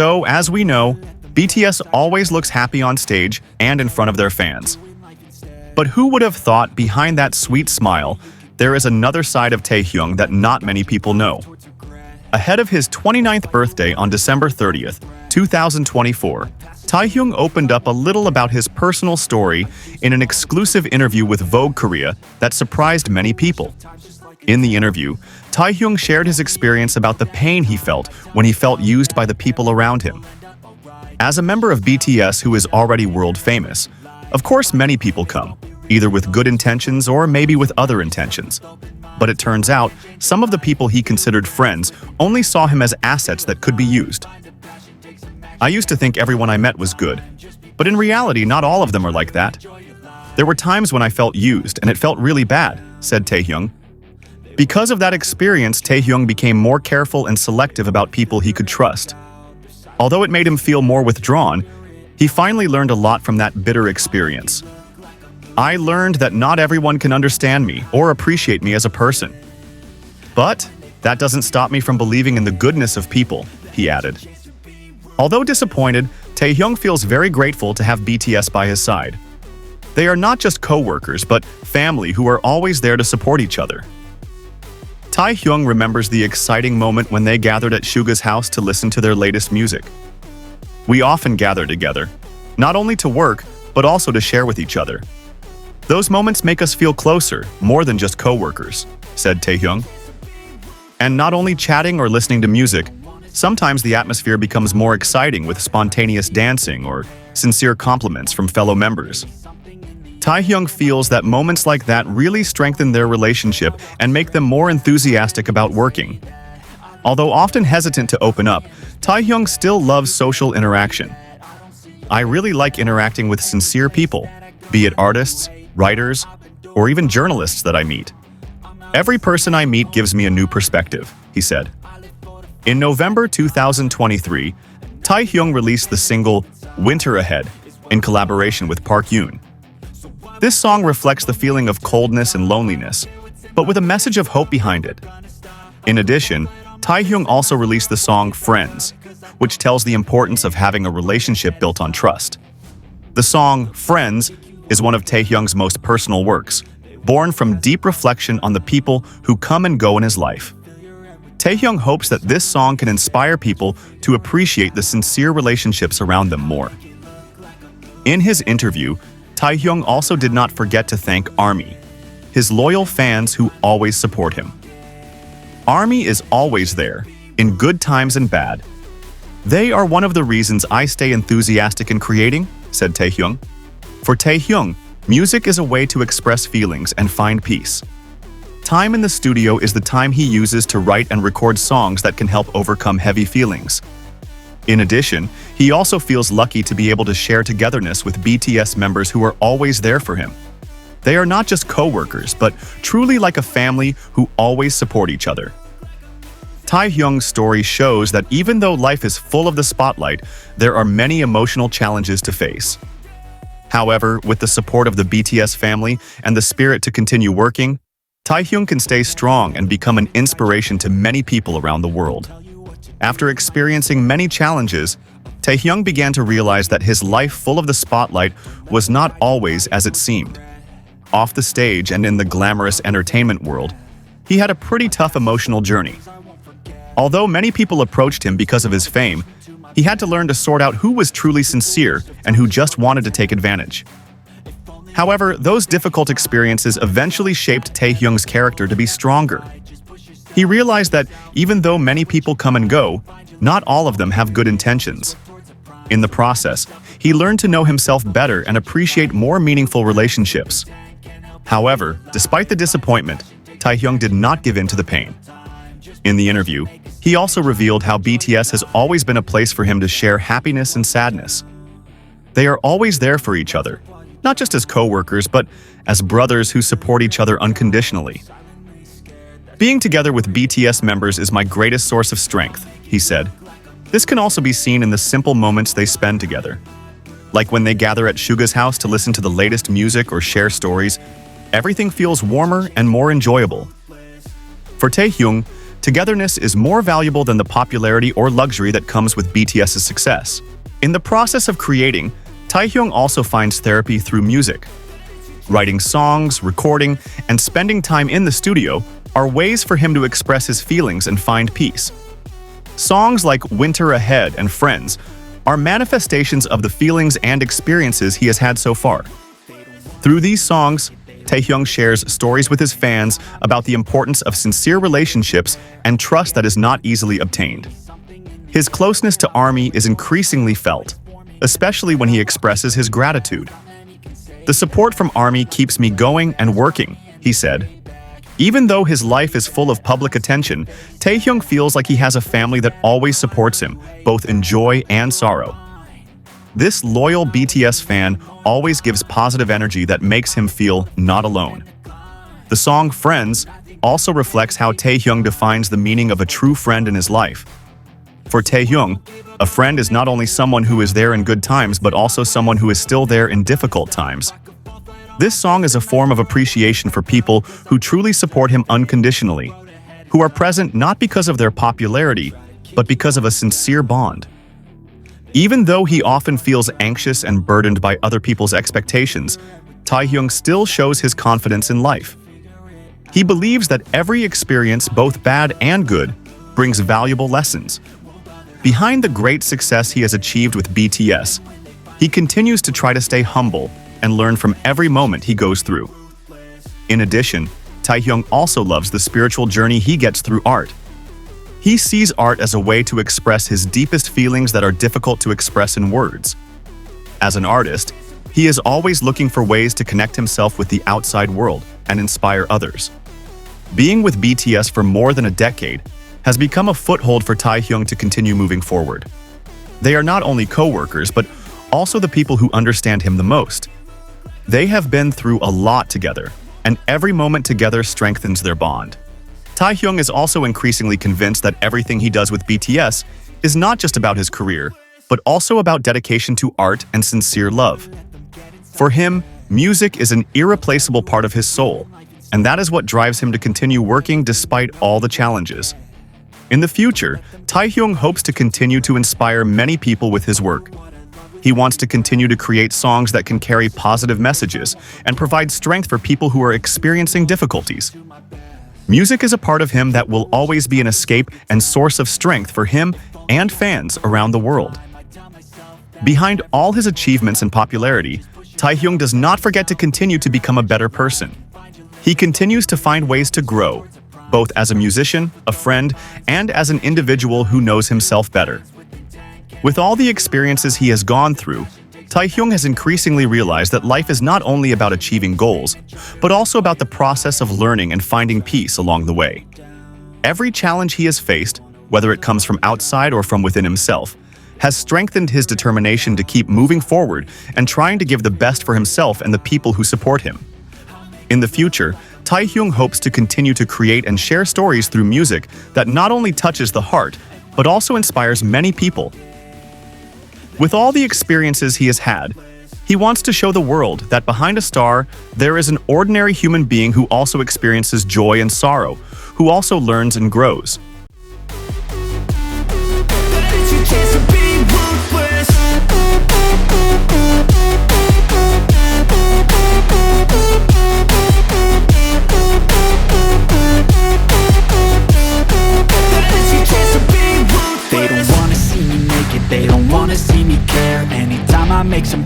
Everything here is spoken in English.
So, as we know, BTS always looks happy on stage and in front of their fans. But who would have thought behind that sweet smile, there is another side of Taehyung that not many people know. Ahead of his 29th birthday on December 30th, 2024, Taehyung opened up a little about his personal story in an exclusive interview with Vogue Korea that surprised many people. In the interview, Taehyung shared his experience about the pain he felt when he felt used by the people around him. As a member of BTS who is already world famous, of course many people come, either with good intentions or maybe with other intentions. But it turns out, some of the people he considered friends only saw him as assets that could be used. I used to think everyone I met was good, but in reality not all of them are like that. There were times when I felt used and it felt really bad, said Taehyung. Because of that experience, Taehyung became more careful and selective about people he could trust. Although it made him feel more withdrawn, he finally learned a lot from that bitter experience. I learned that not everyone can understand me or appreciate me as a person. But that doesn't stop me from believing in the goodness of people, he added. Although disappointed, Taehyung feels very grateful to have BTS by his side. They are not just co-workers, but family who are always there to support each other. Taehyung remembers the exciting moment when they gathered at Suga's house to listen to their latest music. We often gather together, not only to work, but also to share with each other. Those moments make us feel closer, more than just co-workers, said Taehyung. And not only chatting or listening to music, sometimes the atmosphere becomes more exciting with spontaneous dancing or sincere compliments from fellow members. Taehyung feels that moments like that really strengthen their relationship and make them more enthusiastic about working. Although often hesitant to open up, Taehyung still loves social interaction. I really like interacting with sincere people, be it artists, writers, or even journalists that I meet. Every person I meet gives me a new perspective, he said. In November 2023, Taehyung released the single Winter Ahead in collaboration with Park Yoon. This song reflects the feeling of coldness and loneliness, but with a message of hope behind it. In addition, Taehyung also released the song Friends, which tells the importance of having a relationship built on trust. The song Friends is one of Taehyung's most personal works, born from deep reflection on the people who come and go in his life. Taehyung hopes that this song can inspire people to appreciate the sincere relationships around them more. In his interview, Taehyung also did not forget to thank ARMY, his loyal fans who always support him. ARMY is always there, in good times and bad. They are one of the reasons I stay enthusiastic in creating, said Taehyung. For Taehyung, music is a way to express feelings and find peace. Time in the studio is the time he uses to write and record songs that can help overcome heavy feelings. In addition, he also feels lucky to be able to share togetherness with BTS members who are always there for him. They are not just co-workers, but truly like a family who always support each other. Taehyung's story shows that even though life is full of the spotlight, there are many emotional challenges to face. However, with the support of the BTS family and the spirit to continue working, Taehyung can stay strong and become an inspiration to many people around the world. After experiencing many challenges, Taehyung began to realize that his life full of the spotlight was not always as it seemed. Off the stage and in the glamorous entertainment world, he had a pretty tough emotional journey. Although many people approached him because of his fame, he had to learn to sort out who was truly sincere and who just wanted to take advantage. However, those difficult experiences eventually shaped Taehyung's character to be stronger. He realized that even though many people come and go, not all of them have good intentions. In the process, he learned to know himself better and appreciate more meaningful relationships. However, despite the disappointment, Taehyung did not give in to the pain. In the interview, he also revealed how BTS has always been a place for him to share happiness and sadness. They are always there for each other, not just as co-workers, but as brothers who support each other unconditionally. Being together with BTS members is my greatest source of strength, he said. This can also be seen in the simple moments they spend together. Like when they gather at Suga's house to listen to the latest music or share stories, everything feels warmer and more enjoyable. For Taehyung, Togetherness is more valuable than the popularity or luxury that comes with BTS's success. In the process of creating, Taehyung also finds therapy through music. Writing songs, recording, and spending time in the studio are ways for him to express his feelings and find peace. Songs like Winter Ahead and Friends are manifestations of the feelings and experiences he has had so far. Through these songs, Taehyung shares stories with his fans about the importance of sincere relationships and trust that is not easily obtained. His closeness to ARMY is increasingly felt, especially when he expresses his gratitude. "The support from ARMY keeps me going and working," he said. Even though his life is full of public attention, Taehyung feels like he has a family that always supports him, both in joy and sorrow. This loyal BTS fan always gives positive energy that makes him feel not alone. The song Friends also reflects how Taehyung defines the meaning of a true friend in his life. For Taehyung, a friend is not only someone who is there in good times but also someone who is still there in difficult times. This song is a form of appreciation for people who truly support him unconditionally, who are present not because of their popularity, but because of a sincere bond. Even though he often feels anxious and burdened by other people's expectations, Taehyung still shows his confidence in life. He believes that every experience, both bad and good, brings valuable lessons. Behind the great success he has achieved with BTS, he continues to try to stay humble and learn from every moment he goes through. In addition, Taehyung also loves the spiritual journey he gets through art. He sees art as a way to express his deepest feelings that are difficult to express in words. As an artist, he is always looking for ways to connect himself with the outside world and inspire others. Being with BTS for more than a decade has become a foothold for Taehyung to continue moving forward. They are not only co-workers, but also the people who understand him the most. They have been through a lot together, and every moment together strengthens their bond. Taehyung is also increasingly convinced that everything he does with BTS is not just about his career, but also about dedication to art and sincere love. For him, music is an irreplaceable part of his soul, and that is what drives him to continue working despite all the challenges. In the future, Taehyung hopes to continue to inspire many people with his work. He wants to continue to create songs that can carry positive messages and provide strength for people who are experiencing difficulties. Music is a part of him that will always be an escape and source of strength for him and fans around the world. Behind all his achievements and popularity, Taehyung does not forget to continue to become a better person. He continues to find ways to grow, both as a musician, a friend, and as an individual who knows himself better. With all the experiences he has gone through, Taehyung has increasingly realized that life is not only about achieving goals, but also about the process of learning and finding peace along the way. Every challenge he has faced, whether it comes from outside or from within himself, has strengthened his determination to keep moving forward and trying to give the best for himself and the people who support him. In the future, Taehyung hopes to continue to create and share stories through music that not only touches the heart, but also inspires many people. With all the experiences he has had, he wants to show the world that behind a star, there is an ordinary human being who also experiences joy and sorrow, who also learns and grows. They don't wanna see me make it, they don't wanna see me care. Anytime I make some